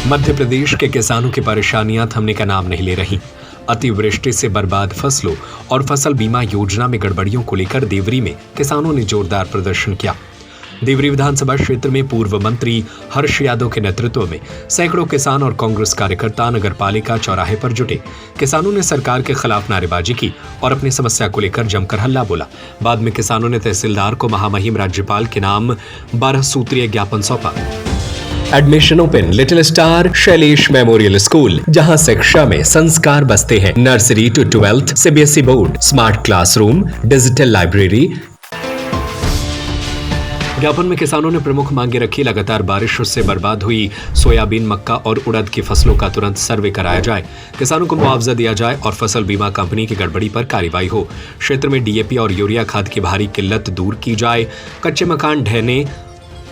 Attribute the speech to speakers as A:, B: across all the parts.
A: मध्य प्रदेश के किसानों की परेशानियां थमने का नाम नहीं ले रही। अतिवृष्टि से बर्बाद फसलों और फसल बीमा योजना में गड़बड़ियों को लेकर देवरी में किसानों ने जोरदार प्रदर्शन किया। देवरी विधानसभा क्षेत्र में पूर्व मंत्री हर्ष यादव के नेतृत्व में सैकड़ों किसान और कांग्रेस कार्यकर्ता नगरपालिका चौराहे पर जुटे। किसानों ने सरकार के खिलाफ नारेबाजी की और अपनी समस्या को लेकर जमकर हल्ला बोला। बाद में किसानों ने तहसीलदार को महामहिम राज्यपाल के नाम 12 सूत्रीय ज्ञापन सौंपा। Admission open little star Shailesh memorial school, जहां शिक्षा में संस्कार बसते हैं। Nursery to 12th CBSE board, smart classroom, digital library. ज्ञापन में किसानों ने प्रमुख मांगे रखी। लगातार बारिशों से बर्बाद हुई सोयाबीन, मक्का और उड़द की फसलों का तुरंत सर्वे कराया जाए। किसानों को मुआवजा दिया जाए और फसल बीमा कंपनी की गड़बड़ी पर कार्रवाई हो। क्षेत्र में डीएपी और यूरिया खाद की भारी किल्लत दूर की जाए। कच्चे मकान ढहने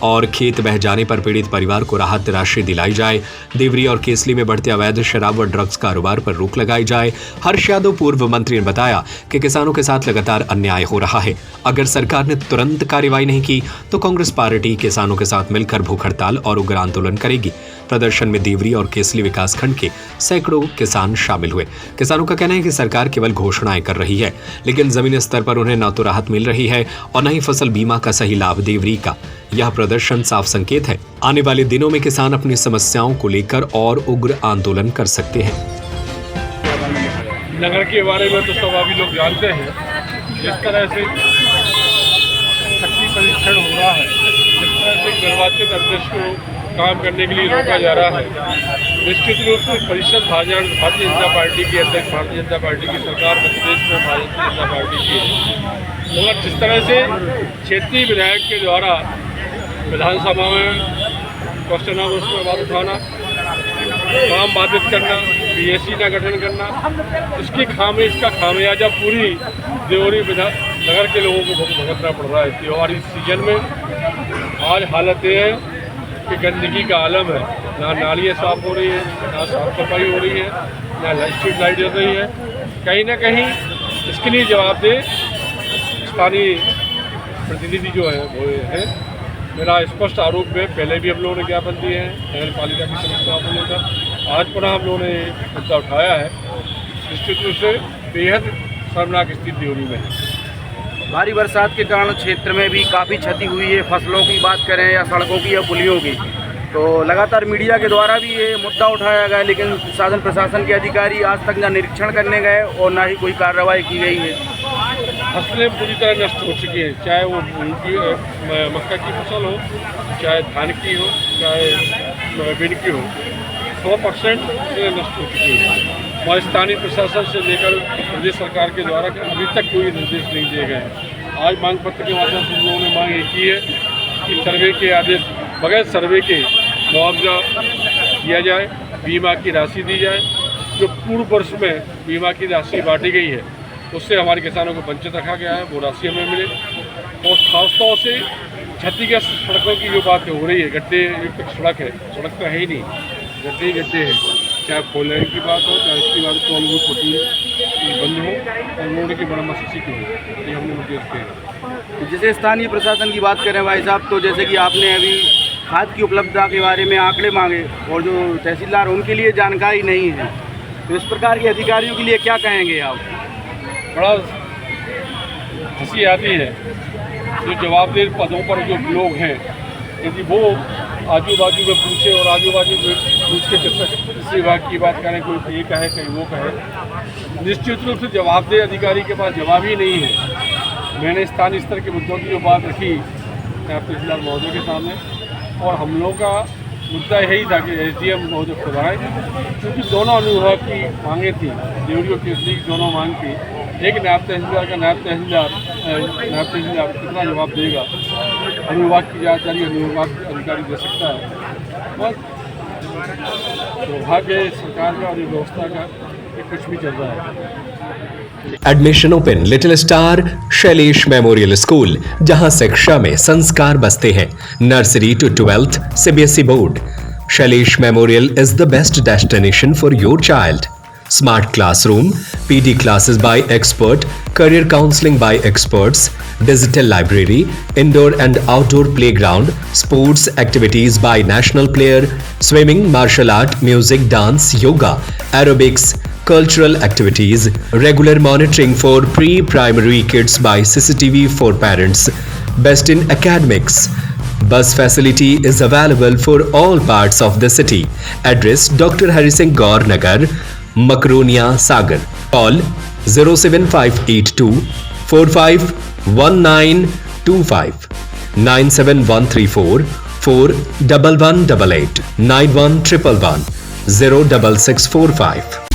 A: और खेत बह जाने पर पीड़ित परिवार को राहत राशि दिलाई जाए। देवरी और केसली में बढ़ते अवैध शराब व ड्रग्स कारोबार पर रोक लगाई जाए। हर्ष यादव पूर्व मंत्री ने बताया कि किसानों के साथ लगातार अन्याय हो रहा है। अगर सरकार ने तुरंत कार्रवाई नहीं की तो कांग्रेस पार्टी किसानों के साथ मिलकर भूख हड़ताल और उग्र आंदोलन करेगी। प्रदर्शन में देवरी और केसली विकासखंड के सैकड़ों किसान शामिल हुए। किसानों का कहना है कि सरकार केवल घोषणाएं कर रही है, लेकिन जमीनी स्तर पर उन्हें न तो राहत मिल रही है और न ही फसल बीमा का सही लाभ। देवरी का यह प्रदर्शन साफ संकेत है आने वाले दिनों में किसान अपनी समस्याओं को लेकर और उग्र आंदोलन कर सकते हैं।
B: नगर के बारे में तो सब अभी लोग जानते हैं। जिस तरह से शक्ति परीक्षण हो रहा है, जिस तरह से निर्वाचित अध्यक्ष को काम करने के लिए रोका जा रहा है, निश्चित रूप से परिषद भारतीय जनता पार्टी की अध्यक्ष भारतीय जनता पार्टी की सरकार मध्य प्रदेश में भारतीय जनता पार्टी की है। मगर जिस तरह से क्षेत्रीय विधायक के द्वारा विधानसभा में क्वेश्चन आवर उसमें बात उठाना, काम बाधित करना, बीएससी का गठन करना, इसका खामियाजा पूरी देवरी नगर के लोगों को भुगतना पड़ रहा है। त्योहारी सीजन में आज हालत ये है कि गंदगी का आलम है। ना नालियाँ साफ हो रही है, ना साफ सफाई हो रही है, ना स्ट्रीट लाइट जल रही है। कहीं ना कहीं इसके लिए जवाबदेह स्थानीय प्रतिनिधि जो है वो है। मेरा स्पष्ट आरोप है, पहले भी हम लोगों ने ज्ञापन दिए हैं नगर पालिका की समस्याओं को लेकर। आज पुनः हम लोगों ने मुद्दा उठाया है। निश्चित रूप से बेहद शर्मनाक स्थिति हो रही है।
C: भारी बरसात के कारण क्षेत्र में भी काफ़ी क्षति हुई है। फसलों की बात करें या सड़कों की या पुलियों की, तो लगातार मीडिया के द्वारा भी ये मुद्दा उठाया गया, लेकिन शासन प्रशासन के अधिकारी आज तक न निरीक्षण करने गए और ना ही कोई कार्रवाई की गई है।
B: फसलें पूरी तरह नष्ट हो चुकी हैं, चाहे वो मक्का की फसल हो, चाहे धान की हो, चाहे सोयाबीन की हो, 100% नष्ट हो चुकी है। और स्थानीय प्रशासन से लेकर प्रदेश सरकार के द्वारा अभी तक कोई निर्देश नहीं दिए गए। आज मांग पत्र के माध्यम से लोगों ने मांग ये की है कि सर्वे के आदेश बगैर सर्वे के मुआवजा दिया जाए, बीमा की राशि दी जाए। जो पूर्व वर्ष में बीमा की राशि बांटी गई है उससे हमारे किसानों को वंचित रखा गया है, वो राशि हमें मिले। और खासतौर से क्षतिग्रस्त सड़कों की जो बात हो रही है, गड्ढे युक्त सड़क है, सड़क तो है ही नहीं, गड्ढे ही गड्ढे हैं। चाहे फोर लेन की बात हो, चाहे उसकी बात टोल बूथ होती बंद हो और रोड की मरम्मत की हो, ये हमने निर्देश किए।
C: जैसे स्थानीय प्रशासन की बात करें भाई साहब, तो जैसे कि आपने अभी खाद की उपलब्धता के बारे में आंकड़े मांगे और जो तहसीलदार उनके लिए जानकारी नहीं है, तो इस प्रकार के अधिकारियों के लिए क्या कहेंगे आप?
B: बड़ा हंसी आती है जो जवाबदेह पदों पर जो लोग हैं, यदि वो आजू बाजू में पूछे और आजू बाजू में पूछ के किसी विभाग की बात करें, कोई ये कहे कहीं वो कहे, निश्चित रूप से जवाबदेह अधिकारी के पास जवाब ही नहीं है। मैंने स्थानीय स्तर के मुद्दों की जो बात रखी तहसीलदार महोदय के सामने, और हम लोगों का मुद्दा यही था कि एसडीएम महोदय खुदाएँ, क्योंकि दोनों अनुभाग की मांगे थी, देवरी और केसरी की दोनों मांग थी। एक नायब तहसीलदार का नायब तहसीलदार कितना जवाब देगा, अनुविभाग की जानकारी अनुविभाग अधिकारी दे सकता है। बस दुर्भाग्य सरकार का और व्यवस्था का कुछ भी चल रहा है।
A: Admission open little star Shailesh memorial school, जहां शिक्षा में संस्कार बसते हैं। Nursery to 12th CBSE board, Shailesh memorial is the best destination for your child. smart classroom, PD classes by expert, career counseling by experts, digital library, indoor and outdoor playground, sports activities by national player, swimming, martial art, music, dance, yoga, aerobics, cultural activities, regular monitoring for pre-primary kids by CCTV for parents, best in academics. Bus facility is available for all parts of the city. Address Dr. Hari Singh Gaur Nagar, Makronia, Sagar. Call 07582 451925 97134 41188 91111 06645.